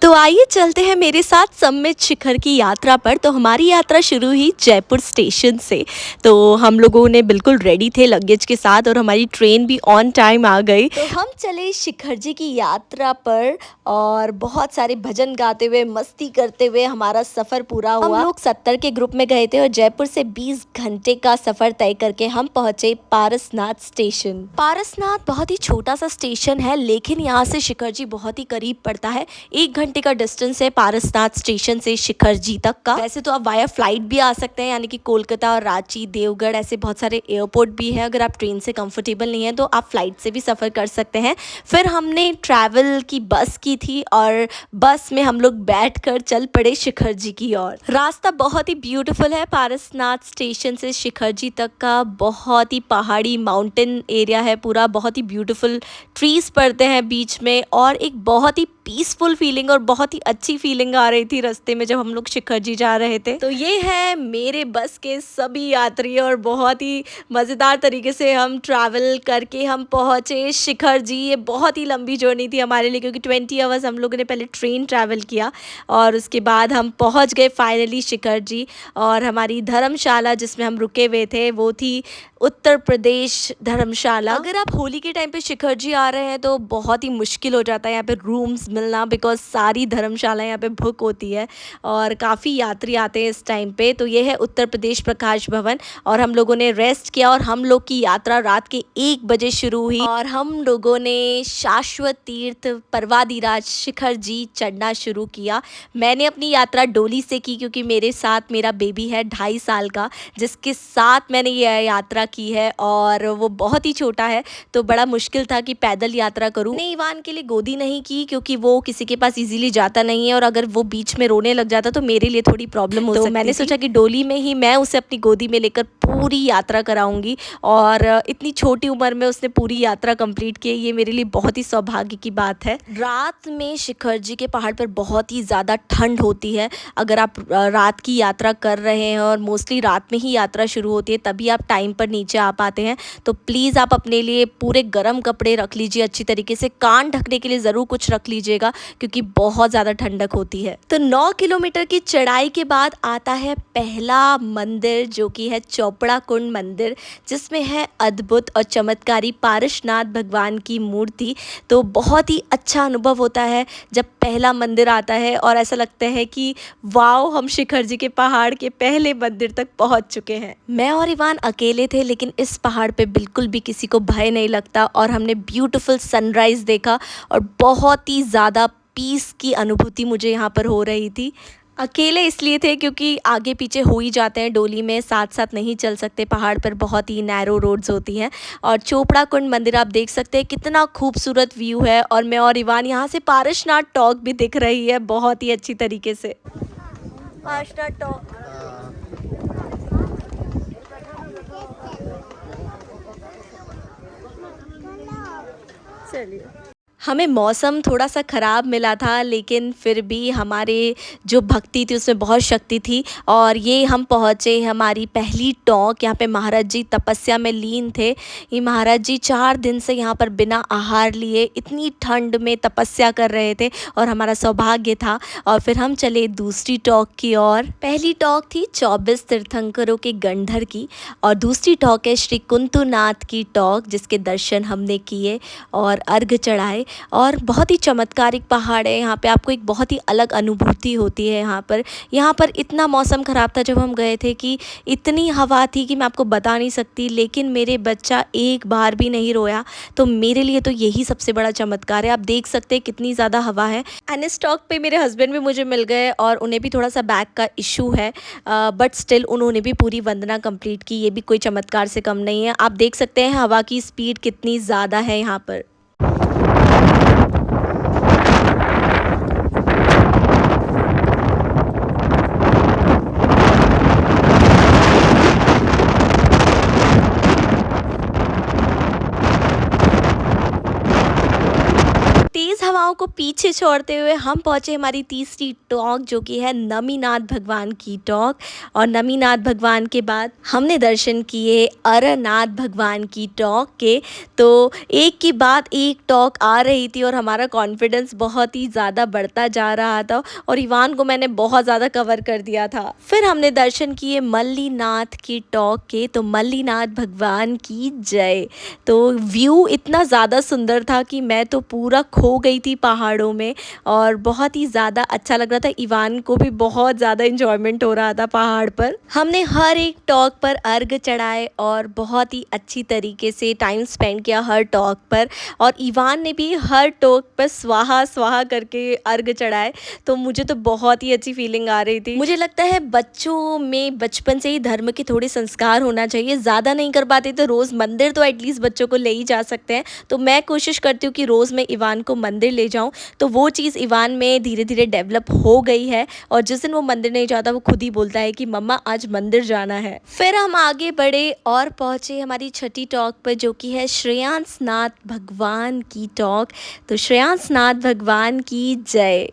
तो आइए चलते हैं मेरे साथ सम्मित शिखर की यात्रा पर। तो हमारी यात्रा शुरू हुई जयपुर स्टेशन से। तो हम लोगों ने बिल्कुल रेडी थे लगेज के साथ और हमारी ट्रेन भी ऑन टाइम आ गई। तो हम चले शिखर जी की यात्रा पर और बहुत सारे भजन गाते हुए मस्ती करते हुए हमारा सफ़र पूरा हुआ। हम लोग 70 के ग्रुप में गए थे और जयपुर से 20 घंटे का सफ़र तय करके हम पहुँचे पारसनाथ स्टेशन। पारसनाथ बहुत ही छोटा सा स्टेशन है, लेकिन यहाँ से शिखर जी बहुत ही करीब पड़ता है। 1 घंटे का डिस्टेंस है पारसनाथ स्टेशन से शिखर जी तक का। वैसे तो आप वाया फ्लाइट भी आ सकते हैं, यानी कि कोलकाता और रांची, देवगढ़, ऐसे बहुत सारे एयरपोर्ट भी हैं। अगर आप ट्रेन से कंफर्टेबल नहीं है तो आप फ्लाइट से भी सफ़र कर सकते हैं। फिर हमने ट्रैवल की बस की थी और बस में हम लोग बैठ कर चल पड़े शिखर जी की ओर। रास्ता बहुत ही ब्यूटीफुल है पारसनाथ स्टेशन से शिखर जी तक का। बहुत ही पहाड़ी माउंटेन एरिया है पूरा, बहुत ही ब्यूटीफुल ट्रीज पड़ते हैं बीच में और एक बहुत ही पीसफुल फीलिंग और बहुत ही अच्छी फीलिंग आ रही थी रास्ते में जब हम लोग शिखर जी जा रहे थे। तो ये है मेरे बस के सभी यात्री और बहुत ही मज़ेदार तरीके से हम ट्रैवल करके हम पहुँचे शिखर जी। ये बहुत ही लंबी जर्नी थी हमारे लिए, क्योंकि 20 आवर्स हम लोगों ने पहले ट्रेन ट्रैवल किया और उसके बाद हम पहुँच गए फाइनली शिखर जी। और हमारी धर्मशाला जिसमें हम रुके हुए थे वो थी उत्तर प्रदेश धर्मशाला। अगर आप होली के टाइम पे शिखर जी आ रहे हैं तो बहुत ही मुश्किल हो जाता है यहाँ पे रूम्स मिलना, बिकॉज सारी धर्मशाला यहाँ पे बुक होती है और काफ़ी यात्री आते हैं इस टाइम पे। तो ये है उत्तर प्रदेश प्रकाश भवन और हम लोगों ने रेस्ट किया और हम लोग की यात्रा रात के 1 बजे शुरू हुई और हम लोगों ने शाश्वत तीर्थ परवादिराज शिखर जी चढ़ना शुरू किया। मैंने अपनी यात्रा डोली से की क्योंकि मेरे साथ मेरा बेबी है 2.5 साल का, जिसके साथ मैंने ये यात्रा की है और वो बहुत ही छोटा है, तो बड़ा मुश्किल था कि पैदल यात्रा करूं। मैंने इवान के लिए गोदी नहीं की क्योंकि वो किसी के पास इजीली जाता नहीं है और अगर वो बीच में रोने लग जाता तो मेरे लिए थोड़ी प्रॉब्लम हो सकती थी। मैंने सोचा कि डोली में ही मैं उसे अपनी गोदी में लेकर पूरी यात्रा कराऊंगी और इतनी छोटी उम्र में उसने पूरी यात्रा कंप्लीट की, ये मेरे लिए बहुत ही सौभाग्य की बात है। रात में शिखर जी के पहाड़ पर बहुत ही ज़्यादा ठंड होती है। अगर आप रात की यात्रा कर रहे हैं और मोस्टली रात में ही यात्रा शुरू होती है तभी आप टाइम पर नीचे आ पाते हैं, तो प्लीज़ आप अपने लिए पूरे गर्म कपड़े रख लीजिए अच्छी तरीके से। कान ढकने के लिए ज़रूर कुछ रख लीजिएगा क्योंकि बहुत ज़्यादा ठंडक होती है। तो 9 किलोमीटर की चढ़ाई के बाद आता है पहला मंदिर जो कि है चौपड़ा कुंड मंदिर, जिसमें है अद्भुत और चमत्कारी पारसनाथ भगवान की मूर्ति। तो बहुत ही अच्छा अनुभव होता है जब पहला मंदिर आता है और ऐसा लगता है कि वाओ, हम शिखर जी के पहाड़ के पहले मंदिर तक पहुंच चुके हैं। मैं और इवान अकेले थे, लेकिन इस पहाड़ पे बिल्कुल भी किसी को भय नहीं लगता और हमने ब्यूटीफुल सनराइज़ देखा और बहुत ही ज़्यादा पीस की अनुभूति मुझे यहाँ पर हो रही थी। अकेले इसलिए थे क्योंकि आगे पीछे हो ही जाते हैं डोली में, साथ साथ नहीं चल सकते, पहाड़ पर बहुत ही नैरो रोड्स होती हैं। और चोपड़ा कुंड मंदिर आप देख सकते हैं कितना खूबसूरत व्यू है और मैं और इवान यहाँ से पारसनाथ टॉक भी दिख रही है बहुत ही अच्छी तरीके से। पारसनाथ टॉक चलिए। हमें मौसम थोड़ा सा ख़राब मिला था, लेकिन फिर भी हमारे जो भक्ति थी उसमें बहुत शक्ति थी और ये हम पहुँचे हमारी पहली टॉक। यहाँ पे महाराज जी तपस्या में लीन थे। ये महाराज जी 4 दिन से यहाँ पर बिना आहार लिए इतनी ठंड में तपस्या कर रहे थे और हमारा सौभाग्य था। और फिर हम चले दूसरी टॉक की ओर। पहली टॉक थी 24 तीर्थंकरों के गंधर की और दूसरी टॉक है श्री कुंतुनाथ की टॉक, जिसके दर्शन हमने किए और अर्घ चढ़ाए। और बहुत ही चमत्कारिक पहाड़ है, यहाँ पे आपको एक बहुत ही अलग अनुभूति होती है। यहाँ पर इतना मौसम ख़राब था जब हम गए थे कि इतनी हवा थी कि मैं आपको बता नहीं सकती, लेकिन मेरे बच्चा एक बार भी नहीं रोया। तो मेरे लिए तो यही सबसे बड़ा चमत्कार है। आप देख सकते हैं कितनी ज़्यादा हवा है। एंड इस टॉक पे मेरे हस्बैंड भी मुझे मिल गए और उन्हें भी थोड़ा सा बैक का इशू है, बट स्टिल उन्होंने भी पूरी वंदना कंप्लीट की। ये भी कोई चमत्कार से कम नहीं है। आप देख सकते हैं हवा की स्पीड कितनी ज़्यादा है यहाँ पर। तेज़ हवाओं को पीछे छोड़ते हुए हम पहुँचे हमारी तीसरी टॉक, जो कि है नमीनाथ भगवान की टॉक। और नमीनाथ भगवान के बाद हमने दर्शन किए अरनाथ भगवान की टॉक के। तो एक के बाद एक टॉक आ रही थी और हमारा कॉन्फिडेंस बहुत ही ज़्यादा बढ़ता जा रहा था और इवान को मैंने बहुत ज़्यादा कवर कर दिया था। फिर हमने दर्शन किए मल्लीनाथ की टॉक के। तो मल्लीनाथ भगवान की जय। तो व्यू इतना ज़्यादा सुंदर था कि मैं तो पूरा खो गई थी पहाड़ों में और बहुत ही ज़्यादा अच्छा लग रहा था। इवान को भी बहुत ज़्यादा इंजॉयमेंट हो रहा था पहाड़ पर। हमने हर एक टॉक पर अर्घ चढ़ाए और बहुत ही अच्छी तरीके से टाइम स्पेंड किया हर टॉक पर। और इवान ने भी हर टॉक पर स्वाहा स्वाहा करके अर्घ चढ़ाए। तो मुझे तो बहुत ही अच्छी फीलिंग आ रही थी। मुझे लगता है बच्चों में बचपन से ही धर्म के थोड़े संस्कार होना चाहिए। ज़्यादा नहीं कर पाते तो रोज़ मंदिर तो एटलीस्ट बच्चों को ले ही जा सकते हैं। तो मैं कोशिश करती हूँ कि रोज़ मैं इवान को मंदिर ले जाऊँ। तो वो चीज़ इवान में धीरे धीरे डेवलप हो गई है और जिस दिन वो मंदिर नहीं जाता वो खुद ही बोलता है कि मम्मा आज मंदिर जाना है। फिर हम आगे बढ़े और पहुँचे हमारी छठी टॉक पर, जो कि है श्रेयांश नाथ भगवान की टॉक। तो श्रेयांश नाथ भगवान की जय।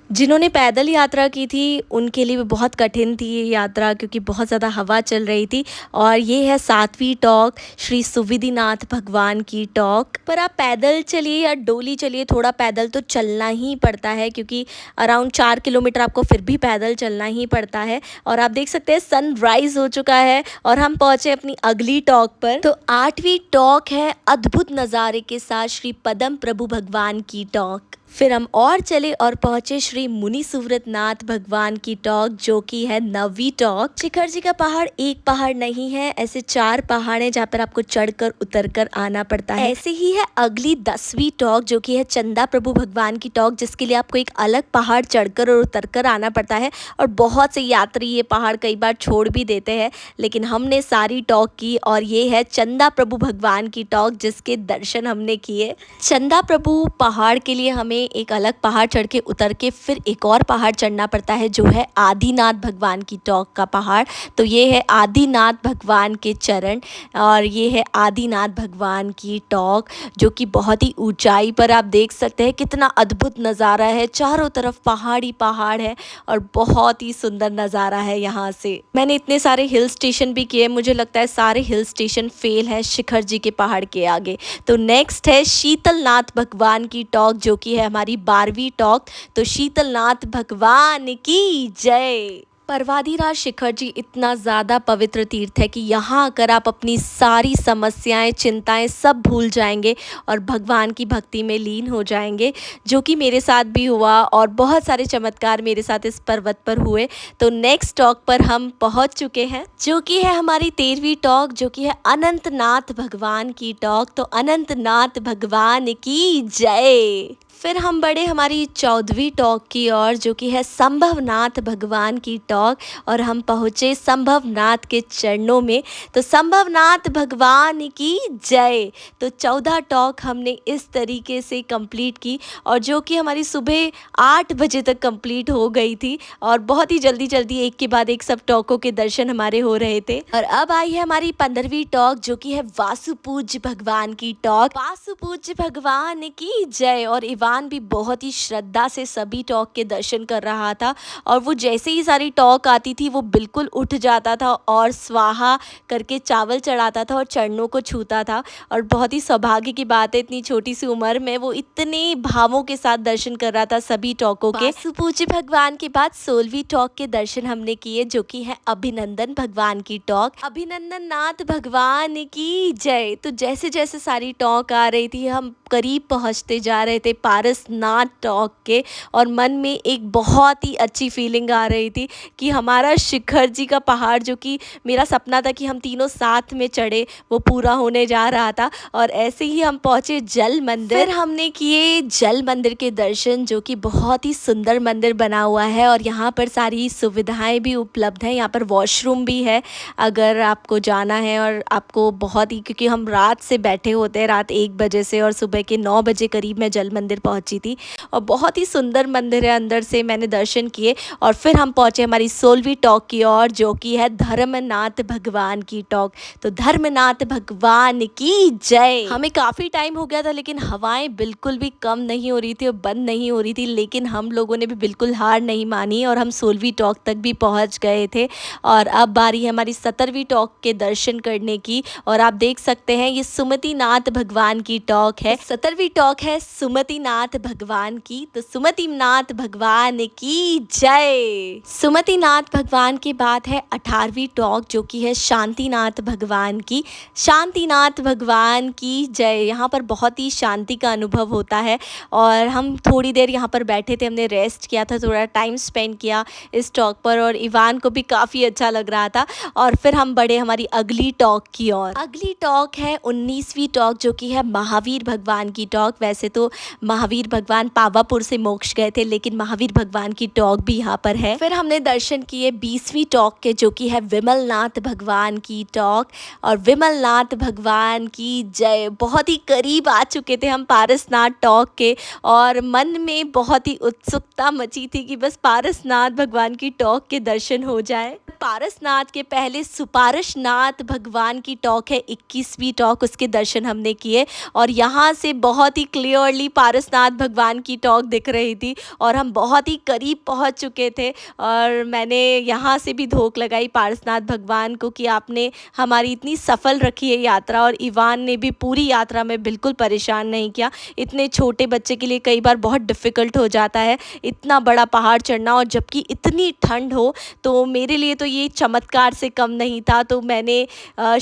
जिन्होंने पैदल यात्रा की थी उनके लिए भी बहुत कठिन थी ये यात्रा, क्योंकि बहुत ज़्यादा हवा चल रही थी। और ये है 7वीं टॉक श्री सुविधिनाथ भगवान की टॉक। पर आप पैदल चलिए या डोली चलिए, थोड़ा पैदल तो चलना ही पड़ता है, क्योंकि अराउंड 4 किलोमीटर आपको फिर भी पैदल चलना ही पड़ता है। और आप देख सकते हैं सनराइज़ हो चुका है और हम पहुँचे अपनी अगली टॉक पर। तो 8वीं टॉक है अद्भुत नज़ारे के साथ श्री पदम प्रभु भगवान की टॉक। फिर हम और चले और पहुँचे श्री मुनि सुव्रतनाथ भगवान की टॉक, जो कि है 9वीं टॉक। शिखर जी का पहाड़ एक पहाड़ नहीं है, ऐसे 4 पहाड़ हैं जहाँ पर आपको चढ़कर उतरकर आना पड़ता है। ऐसे ही है अगली 10वीं टॉक, जो कि है चंदा प्रभु भगवान की टॉक, जिसके लिए आपको एक अलग पहाड़ चढ़कर और उतरकर आना पड़ता है। और बहुत से यात्री ये पहाड़ कई बार छोड़ भी देते हैं, लेकिन हमने सारी टॉक की और ये है चंदा प्रभु भगवान की टॉक, जिसके दर्शन हमने किए। चंदा प्रभु पहाड़ के लिए हमें एक अलग पहाड़ चढ़ के उतर के फिर एक और पहाड़ चढ़ना पड़ता है, जो है आदिनाथ भगवान की टॉक का पहाड़। तो ये है आदिनाथ भगवान के चरण और ये है आदिनाथ भगवान की टॉक, जो कि बहुत ही ऊंचाई पर आप देख सकते हैं कितना अद्भुत नज़ारा है। चारों तरफ पहाड़ ही पहाड़ है और बहुत ही सुंदर नज़ारा है यहाँ से। मैंने इतने सारे हिल स्टेशन भी किए, मुझे लगता है सारे हिल स्टेशन फेल है शिखर जी के पहाड़ के आगे। तो नेक्स्ट है शीतलनाथ भगवान की टॉक, जो कि है हमारी 12वीं टॉक। तो शीतलनाथ भगवान की जय। पर्वतारोहण शिखर जी इतना ज़्यादा पवित्र तीर्थ है कि यहाँ आकर आप अपनी सारी समस्याएं चिंताएं सब भूल जाएंगे और भगवान की भक्ति में लीन हो जाएंगे, जो कि मेरे साथ भी हुआ और बहुत सारे चमत्कार मेरे साथ इस पर्वत पर हुए। तो नेक्स्ट टॉक पर हम पहुँच चुके हैं, जो कि है हमारी 13वीं टॉक, जो कि है अनंतनाथ भगवान की टॉक। तो अनंतनाथ भगवान की जय। फिर हम बढ़े हमारी 14वीं टॉक की ओर, जो कि है संभवनाथ भगवान की टॉक और हम पहुँचे संभवनाथ के चरणों में। तो संभवनाथ भगवान की जय। तो 14 टॉक हमने इस तरीके से कंप्लीट की और जो कि हमारी सुबह 8 बजे तक कंप्लीट हो गई थी और बहुत ही जल्दी जल्दी एक के बाद एक सब टॉकों के दर्शन हमारे हो रहे थे। और अब आई है हमारी 15वीं टॉक, जो कि है वासुपूज्य भगवान की टॉक। वासुपूज्य भगवान की जय। और इवान भी बहुत ही श्रद्धा से सभी टॉक के दर्शन कर रहा था और वो जैसे ही सारी टॉक आती थी वो बिल्कुल उठ जाता था और स्वाहा करके चावल चढ़ाता था और चरणों को छूता था। और बहुत ही सौभाग्य की बात है, इतनी छोटी सी उम्र में वो इतने भावों के साथ दर्शन कर रहा था सभी टॉकों के। वासुपूज्य भगवान के बाद 16वीं टॉक के दर्शन हमने किए, जो कि है अभिनंदन भगवान की टॉक। अभिनंदन नाथ भगवान की जय। तो जैसे जैसे सारी टॉक आ रही थी हम करीब पहुंचते जा रहे थे पारसनाथ टॉक के और मन में एक बहुत ही अच्छी फीलिंग आ रही थी कि हमारा शिखर जी का पहाड़, जो कि मेरा सपना था कि हम तीनों साथ में चढ़े, वो पूरा होने जा रहा था। और ऐसे ही हम पहुंचे जल मंदिर। फिर हमने किए जल मंदिर के दर्शन, जो कि बहुत ही सुंदर मंदिर बना हुआ है और यहाँ पर सारी सुविधाएं भी उपलब्ध हैं। यहाँ पर वॉशरूम भी है अगर आपको जाना है। और आपको बहुत ही, क्योंकि हम रात से बैठे होते हैं, रात 1 बजे से, और सुबह के 9 बजे करीब मैं जल मंदिर पहुंची थी। और बहुत ही सुंदर मंदिर है, अंदर से मैंने दर्शन किए और फिर हम पहुंचे हमारी 16वीं टॉक की ओर, जो कि है धर्मनाथ भगवान की टॉक। तो धर्मनाथ भगवान की जय। हमें काफ़ी टाइम हो गया था लेकिन हवाएं बिल्कुल भी कम नहीं हो रही थी और बंद नहीं हो रही थी, लेकिन हम लोगों ने भी बिल्कुल हार नहीं मानी और हम 16वीं टॉक तक भी पहुंच गए थे। और अब बारी है हमारी 17वीं टॉक के दर्शन करने की। और आप देख सकते हैं ये सुमतिनाथ भगवान की टॉक है। 17वीं टॉक है सुमतिनाथ भगवान की। तो सुमतिनाथ भगवान की जय। सुमतिनाथ भगवान के बाद है 18वीं टॉक, जो कि है शांतिनाथ भगवान की। शांतिनाथ भगवान की जय। यहाँ पर बहुत ही शांति का अनुभव होता है और हम थोड़ी देर यहाँ पर बैठे थे, हमने रेस्ट किया था, थोड़ा टाइम स्पेंड किया इस टॉक पर और इवान को भी काफ़ी अच्छा लग रहा था। और फिर हम बढ़े हमारी अगली टॉक की ओर। अगली टॉक है 19वीं टॉक, जो कि है महावीर भगवान की टॉक। वैसे तो महावीर भगवान पावापुर से मोक्ष गए थे, लेकिन महावीर भगवान की टॉक भी यहाँ पर है। फिर हमने दर्शन किए 20वीं टॉक के, जो कि है विमलनाथ भगवान की टॉक। और विमलनाथ भगवान की जय। बहुत ही करीब आ चुके थे हम पारसनाथ टॉक के और मन में बहुत ही उत्सुकता मची थी कि बस पारसनाथ भगवान की टॉक के दर्शन हो जाए। पारसनाथ के पहले सुपारसनाथ भगवान की टॉक है 21वीं टॉक, उसके दर्शन हमने किए और यहाँ से बहुत ही क्लियरली पारसनाथ भगवान की टॉक दिख रही थी और हम बहुत ही करीब पहुँच चुके थे। और मैंने यहाँ से भी धोख लगाई पारसनाथ भगवान को कि आपने हमारी इतनी सफल रखी है यात्रा। और इवान ने भी पूरी यात्रा में बिल्कुल परेशान नहीं किया। इतने छोटे बच्चे के लिए कई बार बहुत डिफ़िकल्ट हो जाता है इतना बड़ा पहाड़ चढ़ना, और जबकि इतनी ठंड हो, तो मेरे लिए तो ये चमत्कार से कम नहीं था। तो मैंने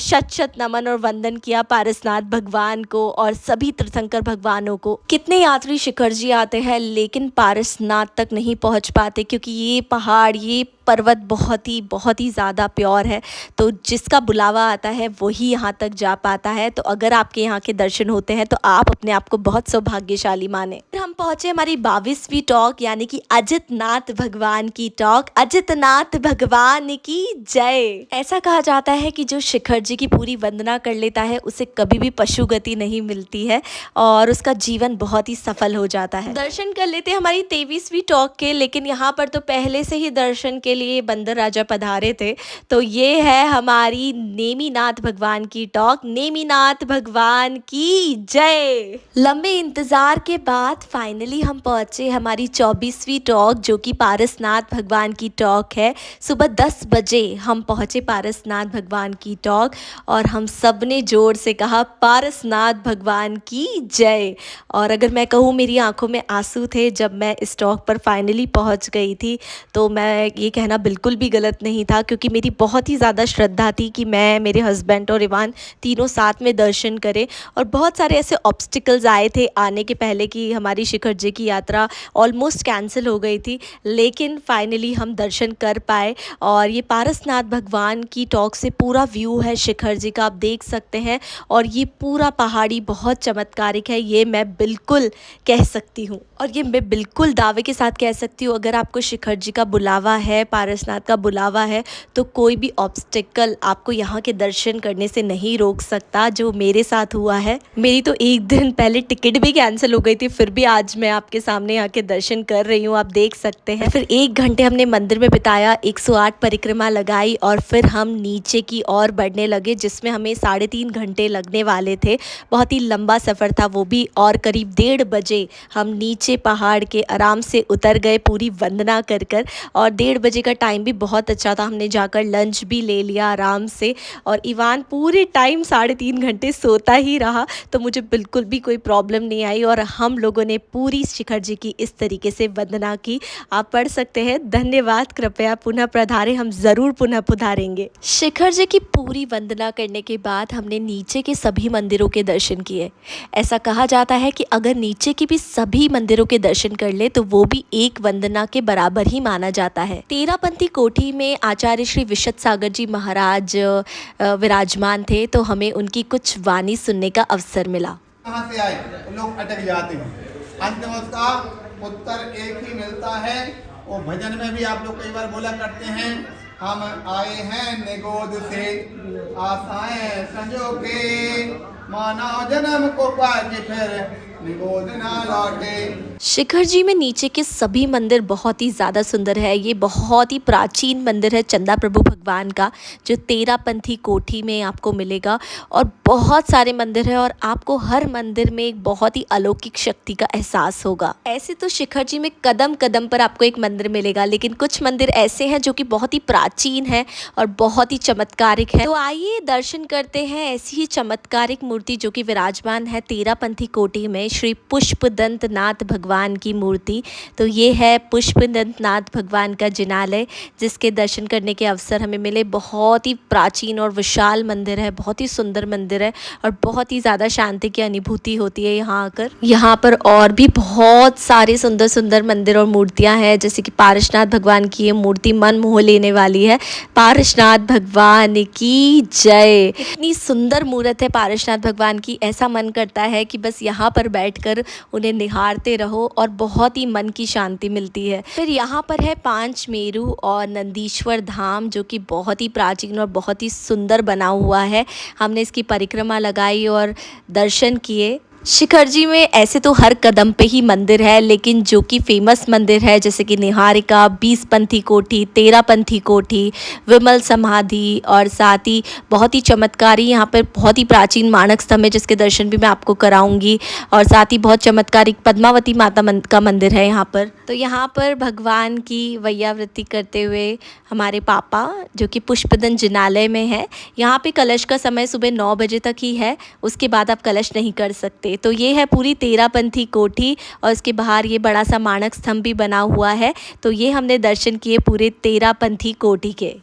शत शत नमन और वंदन किया पारसनाथ भगवान को और सभी तीर्थंकर भगवानों को। कितने यात्री शिखर जी आते हैं लेकिन पारसनाथ तक नहीं पहुंच पाते, क्योंकि ये पहाड़, ये पर्वत बहुत ही ज़्यादा प्योर है। तो जिसका बुलावा आता है वही यहाँ तक जा पाता है। तो अगर आपके यहाँ के दर्शन होते हैं तो आप अपने आप को बहुत सौभाग्यशाली माने। फिर हम पहुँचे हमारी 22वीं टॉक, यानी कि अजितनाथ भगवान की टॉक। अजितनाथ भगवान की जय। ऐसा कहा जाता है कि जो शिखर जी की पूरी वंदना कर लेता है उसे कभी भी पशु गति नहीं मिलती है और उसका जीवन बहुत ही सफल हो जाता है। दर्शन कर लेते हैं हमारी 23वीं टॉक के, लेकिन यहाँ पर तो पहले से ही दर्शन के लिए बंदर राजा पधारे थे। तो ये है हमारी नेमिनाथ भगवान की टॉक। नेमिनाथ भगवान की जय। लंबे इंतजार के बाद फाइनली हम पहुंचे हमारी 24वीं टॉक, जो कि पारसनाथ भगवान की टॉक है। सुबह 10 बजे हम पहुंचे पारसनाथ भगवान की टॉक और हम सब ने जोर से कहा पारसनाथ भगवान की जय। और अगर मैं कहूँ मेरी आंखों में आंसू थे जब मैं इस टॉक पर फाइनली पहुंच गई थी। तो मैं ये कहना बिल्कुल भी गलत नहीं था, क्योंकि मेरी बहुत ही ज़्यादा श्रद्धा थी कि मैं, मेरे हस्बैंड और इवान तीनों साथ में दर्शन करें। और बहुत सारे ऐसे ऑब्स्टिकल्स आए थे आने के पहले कि हमारी शिखर जी की यात्रा ऑलमोस्ट कैंसिल हो गई थी, लेकिन फाइनली हम दर्शन कर पाए। और ये पारसनाथ भगवान की टॉक से पूरा व्यू है शिखर जी का, आप देख सकते हैं। और ये पूरा पहाड़ी बहुत चमत्कारिक है, ये मैं बिल्कुल कह सकती हूँ। और ये मैं बिल्कुल दावे के साथ कह सकती हूँ, अगर आपको शिखर जी का बुलावा है, पारसनाथ का बुलावा है, तो कोई भी ऑब्स्टिकल आपको यहाँ के दर्शन करने से नहीं रोक सकता, जो मेरे साथ हुआ है। मेरी तो एक दिन पहले टिकट भी कैंसिल हो गई थी, फिर भी आज मैं आपके सामने यहाँ के दर्शन कर रही हूँ, आप देख सकते हैं। फिर 1 घंटे हमने मंदिर में बिताया, 108 परिक्रमा लगाई और फिर हम नीचे की ओर बढ़ने लगे, जिसमें हमें 3.5 घंटे लगने वाले थे। बहुत ही लंबा सफ़र था वो भी। और करीब 1:30 बजे हम नीचे पहाड़ के आराम से उतर गए पूरी वंदना कर कर। और 1:30 बजे का टाइम भी बहुत अच्छा था, हमने जाकर लंच भी ले लिया आराम से। और इवान पूरे टाइम 3.5 घंटे सोता ही रहा, तो मुझे बिल्कुल भी कोई प्रॉब्लम नहीं आई। और हम लोगों ने पूरी शिखर जी की इस तरीके से वंदना की। आप पढ़ सकते हैं, धन्यवाद, कृपया पुनः पधारें, हम ज़रूर पुनः पधारेंगे। शिखर जी की पूरी वंदना करने के बाद हमने नीचे के सभी मंदिरों के दर्शन किए। ऐसा कहा जाता है कि अगर नीचे के भी सभी मंदिरों के दर्शन कर ले तो वो भी एक वंदना के बराबर ही माना जाता है। 13पंथी कोठी में आचार्य श्री विशद सागर जी महाराज विराजमान थे, तो हमें उनकी कुछ वाणी सुनने का अवसर मिला। कहाँ से आए लोग अटक जाते हैं, अंत में उसका उत्तर एक ही मिलता है। वो भजन में भी आप लोग कई बार बोला करते हैं, हम आए हैं निगोद से आशाएं संजो के, मानव जन्म को पाके फिर निगोद ना लौटे। शिखर जी में नीचे के सभी मंदिर बहुत ही ज़्यादा सुंदर है। ये बहुत ही प्राचीन मंदिर है चंदा प्रभु भगवान का, जो तेरापंथी कोठी में आपको मिलेगा। और बहुत सारे मंदिर है और आपको हर मंदिर में एक बहुत ही अलौकिक शक्ति का एहसास होगा। ऐसे तो शिखर जी में कदम कदम पर आपको एक मंदिर मिलेगा, लेकिन कुछ मंदिर ऐसे हैं जो कि बहुत ही प्राचीन है और बहुत ही चमत्कारिक है। तो आइए दर्शन करते हैं ऐसी ही चमत्कारिक मूर्ति जो कि विराजमान है तेरापंथी कोठी में, श्री पुष्पदंत नाथ भगवान की मूर्ति। तो ये है पुष्पदंत नाथ भगवान का जिनालय, जिसके दर्शन करने के अवसर हमें मिले। बहुत ही प्राचीन और विशाल मंदिर है, बहुत ही सुंदर मंदिर है और बहुत ही ज़्यादा शांति की अनुभूति होती है यहाँ आकर। यहाँ पर और भी बहुत सारे सुंदर सुंदर मंदिर और मूर्तियाँ हैं, जैसे कि पारसनाथ भगवान की ये मूर्ति मन मोह लेने वाली है। पारसनाथ भगवान की जय। इतनी सुंदर मूर्त है पारसनाथ भगवान की, ऐसा मन करता है कि बस यहाँ पर बैठकर उन्हें निहारते रहो और बहुत ही मन की शांति मिलती है। फिर यहाँ पर है पांच मेरु और नंदीश्वर धाम, जो कि बहुत ही प्राचीन और बहुत ही सुंदर बना हुआ है। हमने इसकी परिक्रमा लगाई और दर्शन किए। शिखर जी में ऐसे तो हर कदम पे ही मंदिर है, लेकिन जो कि फेमस मंदिर है जैसे कि निहारिका, 20पंथी कोठी, तेरापंथी कोठी, विमल समाधि और साथ ही बहुत ही चमत्कारी यहाँ पर बहुत ही प्राचीन मानक स्तंभ है, जिसके दर्शन भी मैं आपको कराऊंगी। और साथ ही बहुत चमत्कारिक पद्मावती माता का मंदिर है यहाँ पर। तो यहाँ पर भगवान की वैयावृत्ति करते हुए हमारे पापा, जो कि पुष्पदंत जिनालय में है, यहाँ पे कलश का समय सुबह 9 बजे तक ही है, उसके बाद आप कलश नहीं कर सकते। तो ये है पूरी तेरापंथी कोठी और इसके बाहर ये बड़ा सा मानक स्तंभ भी बना हुआ है। तो ये हमने दर्शन किए पूरे तेरापंथी कोठी के।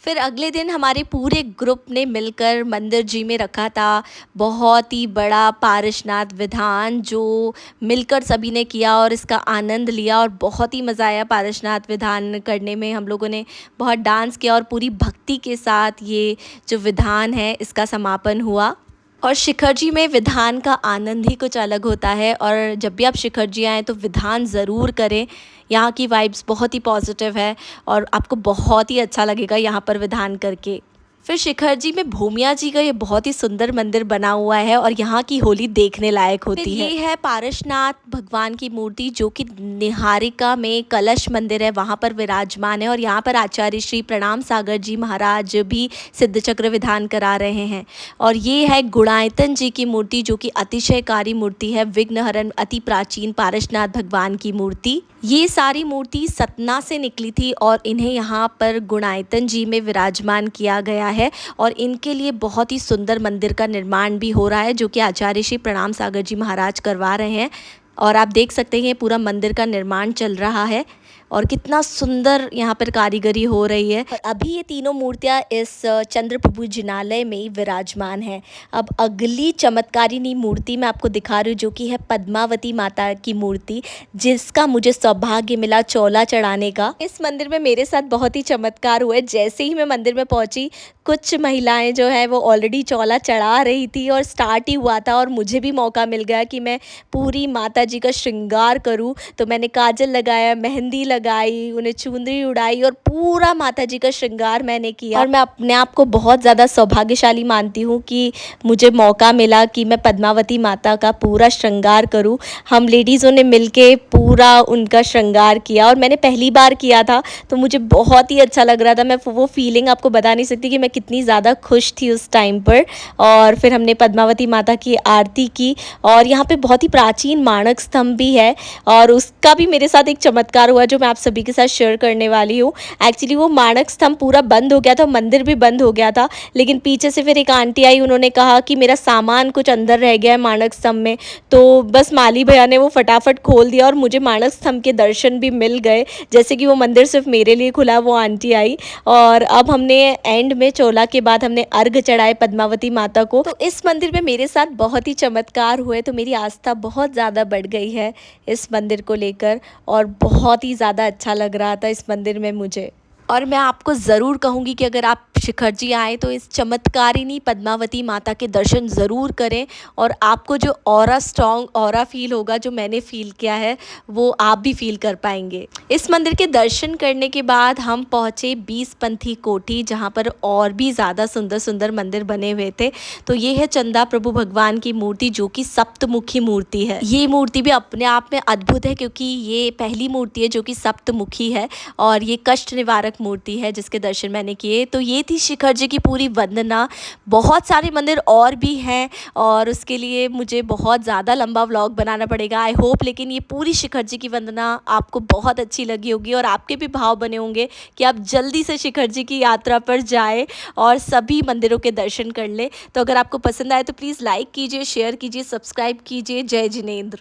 फिर अगले दिन हमारे पूरे ग्रुप ने मिलकर मंदिर जी में रखा था बहुत ही बड़ा पारसनाथ विधान, जो मिलकर सभी ने किया और इसका आनंद लिया और बहुत ही मज़ा आया। पारसनाथ विधान करने में हम लोगों ने बहुत डांस किया और पूरी भक्ति के साथ ये जो विधान है इसका समापन हुआ। और शिखर जी में विधान का आनंद ही कुछ अलग होता है और जब भी आप शिखर जी आएँ तो विधान ज़रूर करें। यहाँ की वाइब्स बहुत ही पॉजिटिव है और आपको बहुत ही अच्छा लगेगा यहाँ पर विधान करके। फिर शिखर जी में भूमिया जी का ये बहुत ही सुंदर मंदिर बना हुआ है और यहाँ की होली देखने लायक होती है। ये है पारसनाथ भगवान की मूर्ति, जो कि निहारिका में कलश मंदिर है वहाँ पर विराजमान है और यहाँ पर आचार्य श्री प्रणाम सागर जी महाराज भी सिद्ध चक्र विधान करा रहे हैं। और ये है गुणायतन जी की मूर्ति, जो कि अतिशयकारी मूर्ति है, विघ्नहरण अति प्राचीन पारसनाथ भगवान की मूर्ति। ये सारी मूर्ति सतना से निकली थी और इन्हें यहाँ पर गुणायतन जी में विराजमान किया गया है और इनके लिए बहुत ही सुंदर मंदिर का निर्माण भी हो रहा है, जो कि आचार्य श्री प्रणाम सागर जी महाराज करवा रहे हैं। और आप देख सकते हैं पूरा मंदिर का निर्माण चल रहा है और कितना सुंदर यहाँ पर कारीगरी हो रही है। और अभी ये तीनों मूर्तियाँ इस चंद्र प्रभु जिनालय में विराजमान है। अब अगली चमत्कारिणी मूर्ति मैं आपको दिखा रही हूँ, जो कि है पद्मावती माता की मूर्ति, जिसका मुझे सौभाग्य मिला चौला चढ़ाने का। इस मंदिर में मेरे साथ बहुत ही चमत्कार हुआ है। जैसे ही मैं मंदिर में पहुँची, कुछ महिलाएं जो है वो ऑलरेडी चौला चढ़ा रही थी और स्टार्ट ही हुआ था और मुझे भी मौका मिल गया कि मैं पूरी माता जी का श्रृंगार करूं। तो मैंने काजल लगाया, मेहंदी लगाई, उन्हें चुनरी उड़ाई और पूरा माता जी का श्रृंगार मैंने किया। और मैं अपने आप को बहुत ज़्यादा सौभाग्यशाली मानती हूँ कि मुझे मौका मिला कि मैं पद्मावती माता का पूरा श्रृंगार करूँ। हम लेडीज़ों ने मिलके पूरा उनका श्रृंगार किया और मैंने पहली बार किया था, तो मुझे बहुत ही अच्छा लग रहा था। मैं वो फीलिंग आपको बता नहीं सकती कि मैं कितनी ज़्यादा खुश थी उस टाइम पर। और फिर हमने पद्मावती माता की आरती की और यहाँ पे बहुत ही प्राचीन मानक स्तंभ भी है और उसका भी मेरे साथ एक चमत्कार हुआ जो मैं आप सभी के साथ शेयर करने वाली हूँ। एक्चुअली वो मानक स्तंभ पूरा बंद हो गया था, मंदिर भी बंद हो गया था, लेकिन पीछे से फिर एक आंटी आई, उन्होंने कहा कि मेरा सामान कुछ अंदर रह गया है मानक स्तंभ में। तो बस माली भैया ने वो फटाफट खोल दिया और मुझे मानक स्तंभ के दर्शन भी मिल गए, जैसे कि वो मंदिर सिर्फ मेरे लिए खुला। वो आंटी आई और अब हमने एंड में चोला के बाद हमने अर्घ चढ़ाए पद्मावती माता को। तो इस मंदिर में मेरे साथ बहुत ही चमत्कार हुए, तो मेरी आस्था बहुत ज़्यादा बढ़ गई है इस मंदिर को लेकर और बहुत ही ज़्यादा अच्छा लग रहा था इस मंदिर में मुझे। और मैं आपको ज़रूर कहूँगी कि अगर आप शिखर जी आए तो इस चमत्कारिणी पद्मावती माता के दर्शन ज़रूर करें और आपको जो ऑरा स्ट्रॉन्ग ऑरा फील होगा, जो मैंने फ़ील किया है, वो आप भी फील कर पाएंगे। इस मंदिर के दर्शन करने के बाद हम पहुँचे 20पंथी कोठी, जहाँ पर और भी ज़्यादा सुंदर सुंदर मंदिर बने हुए थे। तो ये है चंदा प्रभु भगवान की मूर्ति, जो कि सप्तमुखी मूर्ति है। ये मूर्ति भी अपने आप में अद्भुत है, क्योंकि ये पहली मूर्ति है जो कि सप्तमुखी है और ये कष्ट निवारक मूर्ति है, जिसके दर्शन मैंने किए। तो ये थी शिखर जी की पूरी वंदना। बहुत सारे मंदिर और भी हैं और उसके लिए मुझे बहुत ज़्यादा लंबा व्लॉग बनाना पड़ेगा, आई होप। लेकिन ये पूरी शिखर जी की वंदना आपको बहुत अच्छी लगी होगी और आपके भी भाव बने होंगे कि आप जल्दी से शिखर जी की यात्रा पर जाए और सभी मंदिरों के दर्शन कर ले। तो अगर आपको पसंद आए तो प्लीज़ लाइक कीजिए, शेयर कीजिए, सब्सक्राइब कीजिए। जय जिनेंद्र।